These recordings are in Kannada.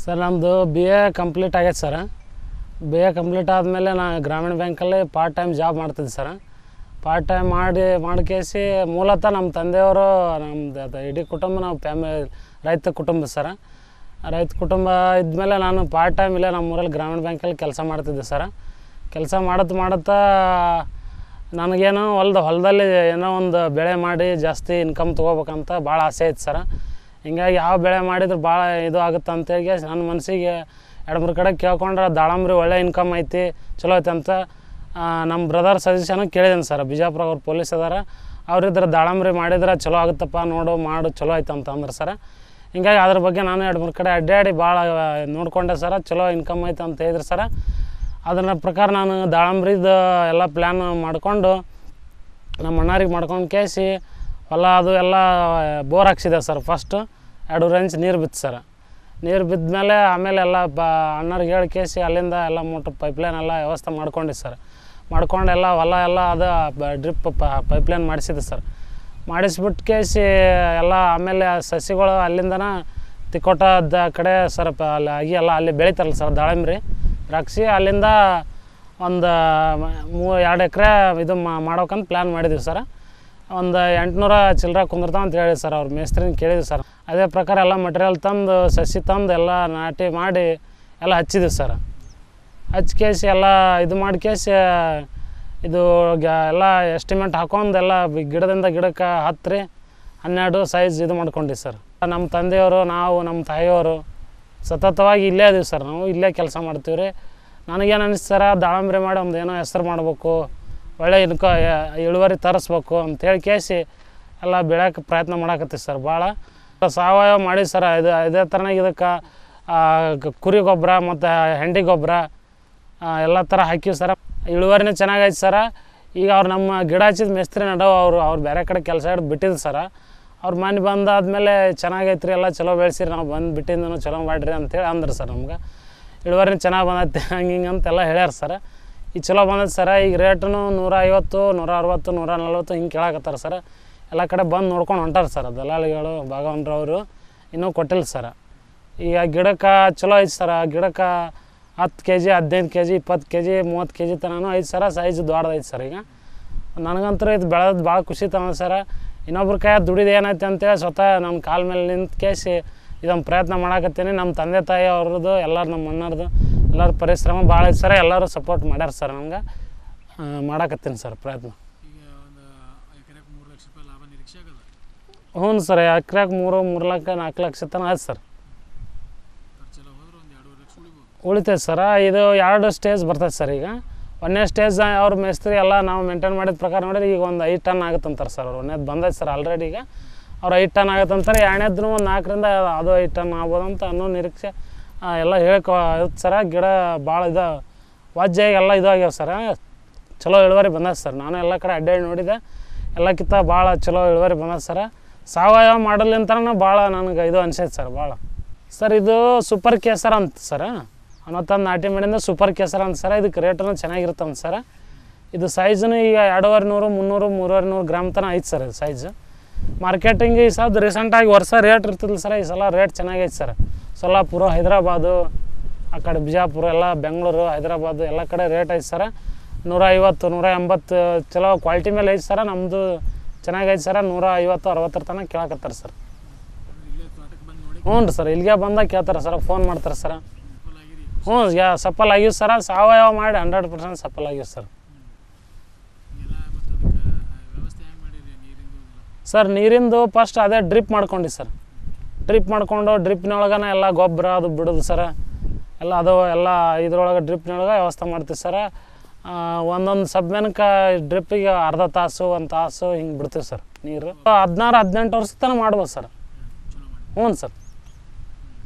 ಸರ್ ನಮ್ಮದು BA ಕಂಪ್ಲೀಟ್ ಆಗೈತೆ ಸರ್. BA ಕಂಪ್ಲೀಟ್ ಆದಮೇಲೆ ನಾನು ಗ್ರಾಮೀಣ ಬ್ಯಾಂಕಲ್ಲಿ ಪಾರ್ಟ್ ಟೈಮ್ ಜಾಬ್ ಮಾಡ್ತಿದ್ದೆ ಸರ್. ಪಾರ್ಟ್ ಟೈಮ್ ಮಾಡ್ಕೇಸಿ ಮೂಲತಃ ನಮ್ಮ ತಂದೆಯವರು ನಮ್ಮದು ಇಡೀ ಕುಟುಂಬ ನಾವು ರೈತ ಕುಟುಂಬ ಸರ್. ರೈತ ಕುಟುಂಬ ಇದ್ಮೇಲೆ ನಾನು ಪಾರ್ಟ್ ಟೈಮ್ ಇಲ್ಲೇ ನಮ್ಮೂರಲ್ಲಿ ಗ್ರಾಮೀಣ ಬ್ಯಾಂಕಲ್ಲಿ ಕೆಲಸ ಮಾಡ್ತಿದ್ದೆ ಸರ್. ಕೆಲಸ ಮಾಡುತ್ತಾ ನನಗೇನೋ ಹೊಲದಲ್ಲಿ ಏನೋ ಒಂದು ಬೆಳೆ ಮಾಡಿ ಜಾಸ್ತಿ ಇನ್ಕಮ್ ತೊಗೋಬೇಕಂತ ಭಾಳ ಆಸೆ ಐತೆ ಸರ್. ಹಿಂಗಾಗಿ ಯಾವ ಬೆಳೆ ಮಾಡಿದ್ರೆ ಭಾಳ ಇದು ಆಗುತ್ತೆ ಅಂತೇಳಿ ನನ್ನ ಮನಸ್ಸಿಗೆ 2-3 ಕಡೆ ಕೇಳ್ಕೊಂಡ್ರೆ ದಾಳಂಬ್ರಿ ಒಳ್ಳೆ ಇನ್ಕಮ್ ಐತಿ, ಚಲೋ ಐತೆ ಅಂತ ನಮ್ಮ ಬ್ರದರ್ ಸಜೆಷನ್ ಕೇಳಿದ್ದೀನಿ ಸರ್. ಬಿಜಾಪುರ ಅವ್ರು ಪೊಲೀಸ್ ಅದಾರ, ಅವ್ರಿದ್ರೆ ದಾಳಂಬ್ರಿ ಮಾಡಿದ್ರೆ ಚಲೋ ಆಗುತ್ತಪ್ಪ, ಮಾಡು ಚಲೋ ಐತೆ ಅಂತ ಅಂದ್ರೆ ಸರ್. ಹಿಂಗಾಗಿ ಅದ್ರ ಬಗ್ಗೆ ನಾನು 2-3 ಕಡೆ ಅಡ್ಡಾಡಿ ಭಾಳ ನೋಡಿಕೊಂಡೆ ಸರ. ಚಲೋ ಇನ್ಕಮ್ ಐತೆ ಅಂತ ಹೇಳಿದ್ರು ಸರ. ಅದರ ಪ್ರಕಾರ ನಾನು ದಾಳಂಬ್ರಿದು ಎಲ್ಲ ಪ್ಲ್ಯಾನ್ ಮಾಡಿಕೊಂಡು ನಮ್ಮ ಅಣ್ಣಾರಿಗೆ ಮಾಡ್ಕೊಂಡು ಕೇಸಿ ಹೊಲ ಅದು ಎಲ್ಲ ಬೋರ್ ಹಾಕ್ಸಿದೆ ಸರ್. ಫಸ್ಟು 2 ಇಂಚ್ ನೀರು ಬಿತ್ತು ಸರ್. ನೀರು ಬಿದ್ದ ಆಮೇಲೆ ಎಲ್ಲ ಅಣ್ಣರಿಗೆ ಹೇಳಿ ಕೇಸಿ ಅಲ್ಲಿಂದ ಎಲ್ಲ ಮೋಟ್ರ್ ಪೈಪ್ಲೈನ್ ಎಲ್ಲ ವ್ಯವಸ್ಥೆ ಮಾಡ್ಕೊಂಡಿ ಸರ್. ಮಾಡ್ಕೊಂಡು ಎಲ್ಲ ಹೊಲ ಎಲ್ಲ ಅದು ಡ್ರಿಪ್ ಪೈಪ್ಲೈನ್ ಮಾಡಿಸಿದೆ ಸರ್. ಮಾಡಿಸ್ಬಿಟ್ಟು ಕೇಸಿ ಎಲ್ಲ ಆಮೇಲೆ ಸಸಿಗಳು ಅಲ್ಲಿಂದನ ತಿಕೋಟದ ಕಡೆ ಸರ್ ಅಲ್ಲಿ ಆಗಿ ಎಲ್ಲ ಅಲ್ಲಿ ಬೆಳಿತಾರಲ್ಲ ಸರ್ ದಾಳಿಂಬ್ರಿ ದ್ರಾಕ್ಷಿ. ಅಲ್ಲಿಂದ ಒಂದು 2 ಎಕರೆ ಇದು ಮಾಡೋಕಂತ ಪ್ಲ್ಯಾನ್ ಮಾಡಿದ್ವಿ ಸರ್. ಒಂದು 800 ಚಿಲ್ಲರೆ ಕುಂದಿರ್ತಾವ ಅಂತ ಹೇಳಿ ಸರ್. ಅವ್ರ ಮೇಸ್ತ್ರಿನ ಕೇಳಿದ್ವಿ ಸರ್. ಅದೇ ಪ್ರಕಾರ ಎಲ್ಲ ಮಟೀರಿಯಲ್ ತಂದು ಸಸಿ ತಂದು ಎಲ್ಲ ನಾಟಿ ಮಾಡಿ ಎಲ್ಲ ಹಚ್ಚಿದ್ವಿ ಸರ್. ಹಚ್ಕೇಸಿ ಎಲ್ಲ ಇದು ಮಾಡ್ಕೇಸಿ ಇದು ಎಲ್ಲ ಎಸ್ಟಿಮೇಟ್ ಹಾಕೊಂಡು ಎಲ್ಲ ಗಿಡದಿಂದ ಗಿಡಕ್ಕೆ 10-12 ಸೈಜ್ ಇದು ಮಾಡ್ಕೊಂಡಿ ಸರ್. ನಮ್ಮ ತಂದೆಯವರು ನಾವು ನಮ್ಮ ತಾಯಿಯವರು ಸತತವಾಗಿ ಇಲ್ಲೇ ಇದೀವಿ ಸರ್. ನಾವು ಇಲ್ಲೇ ಕೆಲಸ ಮಾಡ್ತೀವಿ ರೀ. ನನಗೇನು ಅನಿಸ್ತು ಸರ, ದಾಳಂಬ್ರಿ ಮಾಡಿ ಒಂದು ಏನೋ ಹೆಸರು ಮಾಡ್ಬೇಕು, ಒಳ್ಳೆ ಇಳುವರಿ ತರಿಸ್ಬೇಕು ಅಂತೇಳಿ ಕೇಸಿ ಎಲ್ಲ ಬೆಳೆಯೋಕೆ ಪ್ರಯತ್ನ ಮಾಡಾಕತ್ತೀವಿ ಸರ್. ಭಾಳ ಸಾವಯವ ಮಾಡಿ ಸರ. ಇದೇ ಥರನಾಗಿ ಇದಕ್ಕೆ ಕುರಿ ಗೊಬ್ಬರ ಮತ್ತು ಹೆಂಡಿ ಗೊಬ್ಬರ ಎಲ್ಲ ಥರ ಹಾಕಿವಿ ಸರ. ಇಳುವರಿನೂ ಚೆನ್ನಾಗೈತೆ ಸರ. ಈಗ ಅವ್ರು ನಮ್ಮ ಗಿಡ ಹಚ್ಚಿದ ಮೇಸ್ತ್ರಿ ನಡವ ಅವ್ರು ಬೇರೆ ಕಡೆ ಕೆಲಸ ಹಿಡಿದು ಬಿಟ್ಟಿದ್ದು ಸರ. ಅವ್ರು ಮನೆ ಬಂದಾದ್ಮೇಲೆ ಚೆನ್ನಾಗೈತೆ ರೀ, ಎಲ್ಲ ಚಲೋ ಬೆಳೆಸಿರಿ, ನಾವು ಬಂದು ಬಿಟ್ಟಿದ್ದನು ಚಲೋ ಮಾಡಿರಿ ಅಂತೇಳಿ ಅಂದ್ರು ಸರ್. ನಮ್ಗೆ ಇಳುವರಿನೂ ಚೆನ್ನಾಗಿ ಬಂದೈತೆ ಹಂಗೆ ಅಂತೆಲ್ಲ ಹೇಳ್ಯಾರ ಸರ್. ಈಗ ಚಲೋ ಬಂದೈತೆ ಸರ. ಈಗ ರೇಟನು 150, 160, 140 ಹಿಂಗೆ ಕೇಳಾಕತ್ತಾರ ಸರ್. ಎಲ್ಲ ಕಡೆ ಬಂದು ನೋಡ್ಕೊಂಡು ಹೊಂಟಾರ ಸರ್ ದಲ್ಲಾಳಿಗಳು, ಭಾಗವನ್ರವರು. ಇನ್ನೂ ಕೊಟ್ಟಿಲ್ಲ ಸರ. ಈಗ ಗಿಡಕ್ಕೆ ಚಲೋ ಐತೆ ಸರ. ಗಿಡಕ್ಕೆ 10 kg, 15 kg, 20 kg, 30 kg ತನೂ ಐತೆ ಸರ. Size ದೊಡ್ಡದೈತೆ sir. ಈಗ ನನಗಂತೂ ಇದು ಬೆಳೆದು ಭಾಳ ಖುಷಿ ತಗೊಂಡು ಸರ. ಇನ್ನೊಬ್ರ ಕೈ ದುಡಿದು ಏನೈತೆ ಅಂತೇಳಿ ಸ್ವತಃ ನನ್ನ ಕಾಲ ಮೇಲೆ ನಿಂತು ಕೇಸಿ ಇದೊಂದು ಪ್ರಯತ್ನ ಮಾಡಾಕತ್ತೀನಿ. ನಮ್ಮ ತಂದೆ ತಾಯಿ ಅವ್ರದ್ದು ಎಲ್ಲರೂ ನಮ್ಮ ಅಣ್ಣರದು ಎಲ್ಲರ ಪರಿಶ್ರಮ ಭಾಳ ಐತೆ ಸರ. ಎಲ್ಲರೂ ಸಪೋರ್ಟ್ ಮಾಡ್ಯಾರ ಸರ್. ನಮ್ಗೆ ಮಾಡಾಕತ್ತೀನಿ ಸರ್ ಪ್ರಯತ್ನ. ಹ್ಞೂ ಸರ್, ಎಕರೆಗೆ 3 ಲಕ್ಷ 4 ಲಕ್ಷ ತನಕ ಆಯ್ತು ಸರ್. ಉಳಿತೈತೆ ಸರ. ಇದು 2 ಸ್ಟೇಜ್ ಬರ್ತೈತೆ ಸರ್. ಈಗ 1ನೇ ಸ್ಟೇಜ್ ಅವ್ರ ಮೇಸ್ತ್ರಿ ಎಲ್ಲ ನಾವು ಮೇಂಟೈನ್ ಮಾಡಿದ ಪ್ರಕಾರ ನೋಡಿದ್ರೆ ಈಗ ಒಂದು 5 ಟನ್ ಆಗುತ್ತಂತಾರೆ ಸರ್. 1ನೇದು ಬಂದೈತೆ ಸರ್ ಆಲ್ರೆಡಿ. ಈಗ ಅವ್ರು 5 ಟನ್ ಆಗುತ್ತಂತಾರೆ. 2ನೇದೂ ಒಂದು 4ರಿಂದ ಅದು 5 ಟನ್ ಆಗ್ಬೋದಂತ ಅನ್ನೋ ನಿರೀಕ್ಷೆ ಎಲ್ಲ ಇರುತ್ತೆ ಸರ. ಗಿಡ ಭಾಳ ವಾಜ್ಯಾಗಿ ಎಲ್ಲ ಆಗ್ಯಾವ ಸರ. ಚಲೋ ಇಳುವರಿ ಬಂದೈತೆ ಸರ್. ನಾನು ಎಲ್ಲ ಕಡೆ ಅಡ್ಡಾಡಿ ನೋಡಿದೆ, ಎಲ್ಲಕ್ಕಿಂತ ಭಾಳ ಚಲೋ ಇಳುವರಿ ಬಂದೈತೆ ಸರ. ಸಾವಯವ ಮಾಡಲಿಂತನೂ ಭಾಳ ನನಗೆ ಇದು ಅನ್ಸೈತೆ ಸರ್ ಭಾಳ. ಸರ್ ಇದು ಸೂಪರ್ ಕೇಸರ ಅಂತ ಸರ. ಅವತ್ತೊಂದು ನಾಟಿ ಮಾಡಿಂದ ಸೂಪರ್ ಕೇಸರ ಅಂತ ಸರ. ಇದಕ್ಕೆ ರೇಟನ್ನು ಚೆನ್ನಾಗಿರುತ್ತಂತ ಸರ. ಇದು ಸೈಜನ್ನು ಈಗ 250, 300, 300 ಗ್ರಾಮ್ ತನಕ ಐತೆ ಸರ್. ಇದು ಸೈಜು ಮಾರ್ಕೆಟಿಂಗ್ ಈ ಸಲ ರೀಸೆಂಟಾಗಿ ವರ್ಷ ರೇಟ್ ಇರ್ತಿಲ್ಲ ಸರ. ಈ ಸಲ ರೇಟ್ ಚೆನ್ನಾಗೈತೆ ಸರ್. ಸೊಲ್ಲಾಪುರ, ಹೈದರಾಬಾದು, ಆ ಕಡೆ ಬಿಜಾಪುರ ಎಲ್ಲ, ಬೆಂಗಳೂರು, ಹೈದರಾಬಾದು ಎಲ್ಲ ಕಡೆ ರೇಟ್ ಐತೆ ಸರ. 150, 180 ಚಲೋ ಕ್ವಾಲಿಟಿ ಮೇಲೆ ಐತೆ ಸರ. ನಮ್ಮದು ಚೆನ್ನಾಗೈತೆ ಸರ. 150, 60 ತನಕ ಕೇಳಕತ್ತಾರೆ ಸರ್. ಹ್ಞೂ ರೀ ಸರ್, ಇಲ್ಲಿಗೆ ಬಂದಾಗ ಕೇಳ್ತಾರೆ ಸರ, ಫೋನ್ ಮಾಡ್ತಾರೆ ಸರ. ಹ್ಞೂ ಸಫಲ ಆಗಿವೆ ಸರ. ಸಾವಯವ ಮಾಡಿ 100% ಸಫಲ ಆಗಿವೆ ಸರ್. ಸರ್ ನೀರಿಂದು ಫಸ್ಟ್ ಅದೇ ಡ್ರಿಪ್ ಮಾಡ್ಕೊಂಡು ಸರ್. ಡ್ರಿಪ್ ಮಾಡಿಕೊಂಡು ಡ್ರಿಪ್ನೊಳಗನ ಎಲ್ಲ ಗೊಬ್ಬರ ಅದು ಬಿಡೋದು ಸರ. ಎಲ್ಲ ಅದು ಎಲ್ಲ ಇದ್ರೊಳಗೆ ಡ್ರಿಪ್ನೊಳಗೆ ವ್ಯವಸ್ಥೆ ಮಾಡ್ತೀವಿ ಸರ. ಒಂದೊಂದು ಸಬ್ಮೆನ್ಕ ಡ್ರಿಪ್ಪಿಗೆ ಅರ್ಧ ತಾಸು 1 ತಾಸು ಹಿಂಗೆ ಬಿಡ್ತೀವಿ ಸರ್ ನೀರು. 16-18 ವರ್ಷ ತನಕ ಮಾಡ್ಬೋದು ಸರ್. ಹ್ಞೂ ಸರ್,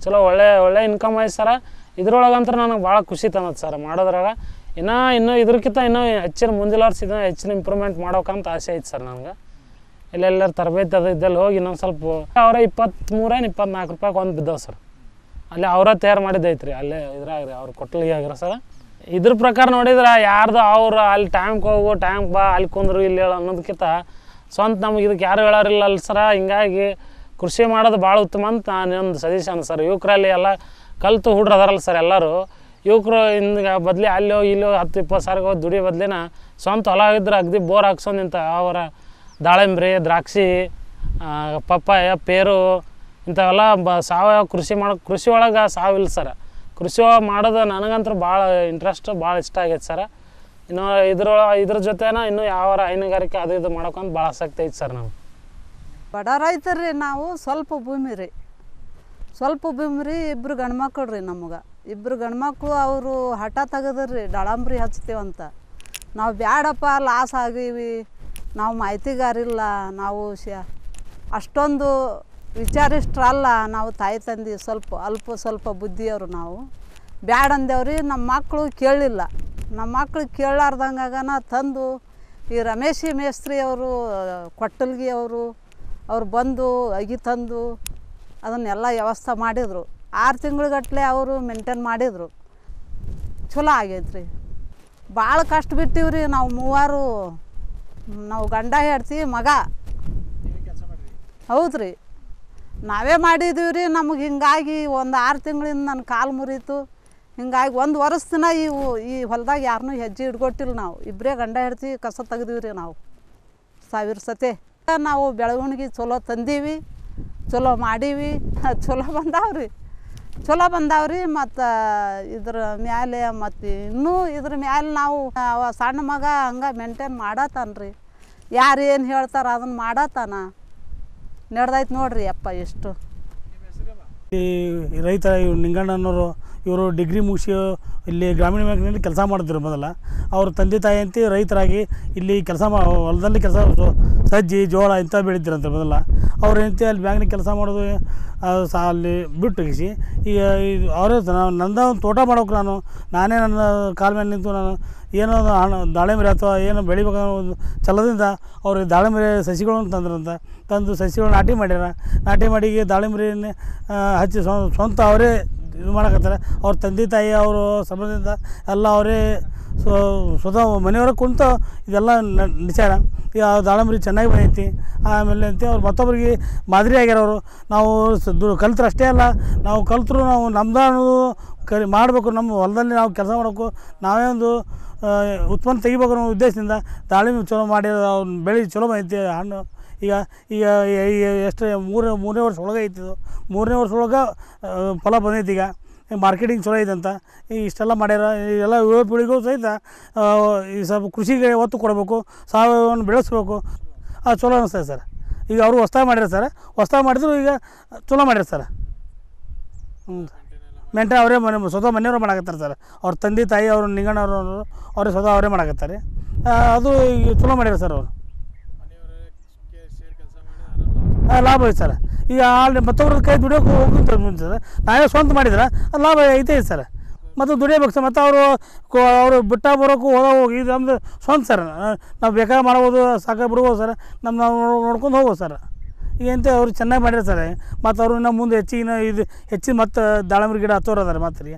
ಚಲೋ ಒಳ್ಳೆ ಇನ್ಕಮ್ ಐತೆ ಸರ. ಇದ್ರೊಳಗಂತ ನನಗೆ ಭಾಳ ಖುಷಿ ತಂದದ್ದು ಸರ್ ಮಾಡೋದ್ರಾಗ. ಇನ್ನೂ ಇದ್ರಕ್ಕಿಂತ ಇನ್ನೂ ಹೆಚ್ಚಿನ ಮುಂದಿನ ವರ್ಷ ಇನ್ನೂ ಹೆಚ್ಚಿನ ಇಂಪ್ರೂವ್ಮೆಂಟ್ ಮಾಡೋಕಂತ ಆಸೆ ಐತೆ ಸರ್ ನನಗೆ. ಎಲ್ಲೆಲ್ಲರ ತರಬೇತಿ ಅದು ಇದ್ದಲ್ಲಿ ಹೋಗಿ ಇನ್ನೊಂದು ಸ್ವಲ್ಪ ಅವರ 23-24 ರೂಪಾಯಿಗೆ ಒಂದು ಬಿದ್ದಾವೆ ಸರ್. ಅಲ್ಲಿ ಅವರ ತಯಾರು ಮಾಡಿದ್ದೈತೆ ರೀ. ಅಲ್ಲೇ ಇದ್ರಾಗ ರೀ ಅವ್ರು ಕೊಟ್ಟಲಿಗೆ ಆಗಿರೋ ಸರ್. ಇದ್ರ ಪ್ರಕಾರ ನೋಡಿದ್ರೆ ಯಾರ್ದು ಅವ್ರು ಅಲ್ಲಿ ಟೈಮ್ಗೆ ಹೋಗು, ಟೈಮ್ಗೆ ಬಾ, ಅಲ್ಲಿ ಕುಂದ್ರು ಇಲ್ಲಿ ಹೇಳು ಅನ್ನೋದಕ್ಕಿಂತ ಸ್ವಂತ ನಮಗೆ ಇದಕ್ಕೆ ಯಾರು ಹೇಳೋರಿಲ್ಲ ಅಲ್ಲ ಸರ. ಹಿಂಗಾಗಿ ಕೃಷಿ ಮಾಡೋದು ಭಾಳ ಉತ್ತಮ ಅಂತ ನಾನೊಂದು ಸಜೆಷನ್ ಸರ್. ಯುವಕರಲ್ಲಿ ಎಲ್ಲ ಕಲ್ತು ಹುಡ್ರು ಅದಾರಲ್ಲ ಸರ್ ಎಲ್ಲರೂ ಯುವಕರು ಹಿಂಗೆ ಬದಲಿ ಅಲ್ಲಿ ಹೋಗಿ ಇಲ್ಲಿ 10-20 ಸಾವಿರ ಹೋಗಿ ದುಡಿ ಬದಲಿನ ಸ್ವಂತ ಹೊಲ ಇದ್ರೆ ಅಗದಿ ಬೋರ್ ಹಾಕ್ಸೋದು ಇಂಥ ಅವರ ದಾಳಿಂಬ್ರಿ ದ್ರಾಕ್ಷಿ ಪಪ್ಪಾಯ ಪೇರು ಇಂಥವೆಲ್ಲ ಸಾವಯವ ಕೃಷಿ ಒಳಗೆ ಸಾವಿಲ್ಲ ಸರ್. ಕೃಷಿ ಒಳಗೆ ಮಾಡೋದು ನನಗಂತೂ ಭಾಳ ಇಂಟ್ರೆಸ್ಟ್ ಭಾಳ ಇಷ್ಟ ಆಗೈತೆ ಸರ್. ಇನ್ನು ಇದ್ರ ಜೊತೆನ ಇನ್ನೂ ಯಾವ ಹೈನುಗಾರಿಕೆ ಅದು ಇದು ಮಾಡೋಕ್ಕಂತ ಭಾಳ ಆಸಕ್ತಿ ಐತೆ ಸರ್. ನಾವು ಬಡ ರೈತರು ನಾವು ಸ್ವಲ್ಪ ಭೂಮಿ ರೀ ಇಬ್ಬರು ಗಂಡ್ಮಕ್ಳು ರೀ ನಮಗೆ. ಇಬ್ಬರು ಗಂಡ್ಮಕ್ಳು ಅವರು ಹಠ ತೆಗೆದ್ರಿ ದಾಳಂಬ್ರಿ ಹಚ್ತೀವಂತ. ನಾವು ಬ್ಯಾಡಪ್ಪ ಲಾಸ್ ಆಗೀವಿ, ನಾವು ಮಾಹಿತಿಗಾರಿಲ್ಲ, ನಾವು ಅಷ್ಟೊಂದು ವಿಚಾರಿಷ್ಟ್ರಲ್ಲ, ನಾವು ತಾಯಿ ತಂದೆ ಸ್ವಲ್ಪ ಬುದ್ಧಿಯವರು ನಾವು ಬ್ಯಾಡ ಅಂದೇವ್ರಿ. ನಮ್ಮ ಮಕ್ಕಳು ಕೇಳಲಿಲ್ಲ. ನಮ್ಮ ಮಕ್ಳು ಕೇಳಾರ್ದಂಗಾಗನ ತಂದು ಈ ರಮೇಶಿ ಮೇಸ್ತ್ರಿ ಅವರು ಕೊಟ್ಟಲ್ಗಿ ಅವ್ರು ಬಂದು ಅಗಿ ತಂದು ಅದನ್ನೆಲ್ಲ ವ್ಯವಸ್ಥೆ ಮಾಡಿದರು. 6 ತಿಂಗಳುಗಟ್ಟಲೆ ಅವರು ಮೇಂಟೈನ್ ಮಾಡಿದರು. ಚಲೋ ಆಗೈತ್ರಿ. ಭಾಳ ಕಷ್ಟ ಬಿಟ್ಟಿವ್ರಿ ನಾವು ಮೂವರು. ನಾವು ಗಂಡ ಹೆಂಡ್ತಿ ಮಗ. ಹೌದು ರೀ, ನಾವೇ ಮಾಡಿದ್ದೀವಿ ರೀ. ನಮಗೆ ಹಿಂಗಾಗಿ ಒಂದು 6 ತಿಂಗಳಿಂದ ನನ್ನ ಕಾಲು ಮುರೀತು. ಹಿಂಗಾಗಿ 1 ವರ್ಷ ದಿನ ಈ ಹೊಲದಾಗ ಯಾರನ್ನೂ ಹೆಜ್ಜೆ ಹಿಡ್ಕೊಟ್ಟಿಲ್ಲ. ನಾವು ಇಬ್ಬರೇ ಗಂಡ ಹೆಂಡ್ತಿ ಕಸ ತೆಗ್ದೀವಿ ರೀ. ನಾವು 1000 ಸತೆ ನಾವು ಬೆಳವಣಿಗೆ ಚಲೋ ತಂದೀವಿ, ಚಲೋ ಮಾಡೀವಿ, ಚಲೋ ಬಂದಾವ್ರಿ. ಮತ್ತು ಇದ್ರ ಮ್ಯಾಲೆ ಮತ್ತು ಇನ್ನೂ ಇದ್ರ ಮ್ಯಾಲೆ ನಾವು ಸಣ್ಣ ಮಗ ಹಂಗೆ ಮೇಂಟೈನ್ ಮಾಡತ್ತಾನ್ರಿ. ಯಾರು ಏನು ಹೇಳ್ತಾರೆ ಅದನ್ನು ಮಾಡತ್ತಾನ. ನಡೆದೈತೆ ನೋಡ್ರಿ ಅಪ್ಪ ಎಷ್ಟು. ಈ ರೈತ ನಿಂಗಣ್ಣನವರು ಇವರು ಡಿಗ್ರಿ ಮುಗಿಸಿ ಇಲ್ಲಿ ಗ್ರಾಮೀಣ ಬ್ಯಾಂಕ್ನಲ್ಲಿ ಕೆಲಸ ಮಾಡಿದ್ರು. ಮೊದಲ ಅವ್ರ ತಂದೆ ತಾಯಿ ಅಂತ ರೈತರಾಗಿ ಇಲ್ಲಿ ಹೊಲದಲ್ಲಿ ಕೆಲಸ ಸಜ್ಜಿ ಜೋಳ ಇಂಥ ಬೆಳಿತಿರಂತೆ. ಮೊದಲ ಅವ್ರು ಏನಂತೆ ಅಲ್ಲಿ ಬ್ಯಾಂಕ್ನಾಗ ಕೆಲಸ ಮಾಡೋದು ಅಲ್ಲಿ ಬಿಟ್ಟು ಗಿಸಿ ಈಗ ಅವರೇ ನಂದ ಒಂದು ತೋಟ ಮಾಡೋಕೆ ನಾನೇ ನನ್ನ ಕಾಲ ಮೇಲೆ ನಿಂತು ನಾನು ಏನೋ ದಾಳಿಂಬೆ ಅಥವಾ ಏನು ಬೆಳಿಬೇಕು ಅನ್ನೋ ಛಲದಿಂದ ಅವ್ರು ದಾಳಿಂಬೆ ಸಸಿಗಳನ್ನು ತಂದು ಸಸಿಗಳು ನಾಟಿ ಮಾಡ್ಯಾರ. ನಾಟಿ ಮಾಡಿ ದಾಳಿಂಬ್ರಿನೇ ಹಚ್ಚಿ ಸ್ವಂತ ಅವರೇ ಇದು ಮಾಡಕತ್ತಾರೆ. ಅವ್ರ ತಂದೆ ತಾಯಿ ಅವರು ಸಂಬಂಧದಿಂದ ಎಲ್ಲ ಅವರೇ ಸ್ವತಃ ಮನೆಯವ್ರಿಗೆ ಕುಂತು ಇದೆಲ್ಲ ನಿಚಾರ. ಈಗ ದಾಳಂಬ್ರಿ ಚೆನ್ನಾಗಿ ಬಂದೈತಿ. ಆಮೇಲೆ ಅಂತ ಅವ್ರು ಮತ್ತೊಬ್ಬರಿಗೆ ಮಾದರಿ ಆಗ್ಯಾರ. ಅವರು ನಾವು ಕಲ್ತ್ರು ಅಷ್ಟೇ ಅಲ್ಲ, ನಾವು ಕಲ್ತರು ನಾವು ನಮ್ದು ಅನ್ನೋದು ಮಾಡಬೇಕು. ನಮ್ಮ ಹೊಲದಲ್ಲಿ ನಾವು ಕೆಲಸ ಮಾಡಬೇಕು, ನಾವೇ ಒಂದು ಉತ್ಪನ್ನ ತೆಗಿಬೇಕು ಅನ್ನೋ ಉದ್ದೇಶದಿಂದ ದಾಳಿಂಬೆ ಚಲೋ ಮಾಡಿ ಅವ್ನ ಬೆಳೆ ಚಲೋ ಬಂದೈತಿ. ಹಣ್ಣು ಈಗ ಈಗ ಎಷ್ಟು ಮೂರನೇ ವರ್ಷ ಒಳಗೆ ಐತಿ. ಇದು 3ನೇ ವರ್ಷ ಒಳಗೆ ಫಲ ಬಂದೈತಿ. ಈಗ ಮಾರ್ಕೆಟಿಂಗ್ ಚಲೋ ಐತೆ ಅಂತ ಇಷ್ಟೆಲ್ಲ ಮಾಡ್ಯಾರ. ಎಲ್ಲ ಯುವ ಪೀಳಿಗೆಗೂ ಸಹಿತ ಈ ಸ್ವಲ್ಪ ಕೃಷಿಗೆ ಒತ್ತು ಕೊಡಬೇಕು, ಸಾವಯವವನ್ನು ಬೆಳೆಸ್ಬೇಕು. ಅದು ಚಲೋ ಅನಿಸ್ತದೆ ಸರ್. ಈಗ ಅವರು ಹೊಸ್ದಾಗಿ ಮಾಡ್ಯಾರ ಸರ್. ಹೊಸ್ದಾಗಿ ಮಾಡಿದ್ರು ಈಗ ಚಲೋ ಮಾಡ್ಯಾರ ಸರ್. ಮೇಂಟೈನ್ ಅವರೇ ಸ್ವತಃ ಮನೆಯವರು ಮಾಡಕತ್ತಾರೆ ಸರ್. ಅವ್ರ ತಂದೆ ತಾಯಿ ಅವರು ನಿಂಗಣ್ಣವರು ಅವರೇ ಸ್ವತಃ ಅವರೇ ಮಾಡಕತ್ತಾರೆ. ಅದು ಈಗ ಚಲೋ ಮಾಡ್ಯಾರ ಸರ್. ಅವರು ಲಾಭ ಐತೆ ಸರ್. ಈಗ ಅಲ್ಲಿ ಮತ್ತೊಬ್ರ ಕೈ ದುಡಿಯೋಕೆ ಹೋಗುತ್ತೆ ಸರ್. ನಾವೇ ಸ್ವಂತ ಮಾಡಿದ್ರೆ ಅದು ಲಾಭ ಐತೆ ಸರ್. ಮತ್ತು ದುಡಿಯಬೇಕು ಸರ್. ಮತ್ತು ಅವರು ಬಿಟ್ಟ ಬರೋಕ್ಕೂ ಹೋಗಿ ಇದು ನಮ್ಮದು ಸ್ವಂತ ಸರ್. ನಾವು ಬೇಕಾದ್ರೆ ಮಾಡ್ಬೋದು, ಸಾಕಾಗಿ ಬಿಡ್ಬೋದು ಸರ್. ನಾವು ನೋಡ್ಕೊಂಡು ಹೋಗ್ಬೋದು ಸರ್. ಈಗ ಎಂತ ಅವ್ರು ಚೆನ್ನಾಗಿ ಮಾಡ್ಯಾರ ಸರ್. ಮತ್ತು ಅವರು ಇನ್ನೂ ಮುಂದೆ ಹೆಚ್ಚಿನ ಮತ್ತು ದಾಳಿಂಬೆ ಗಿಡ ಹತ್ತೋರು ಅದಾರೆ ಮತ್ತು ರೀ.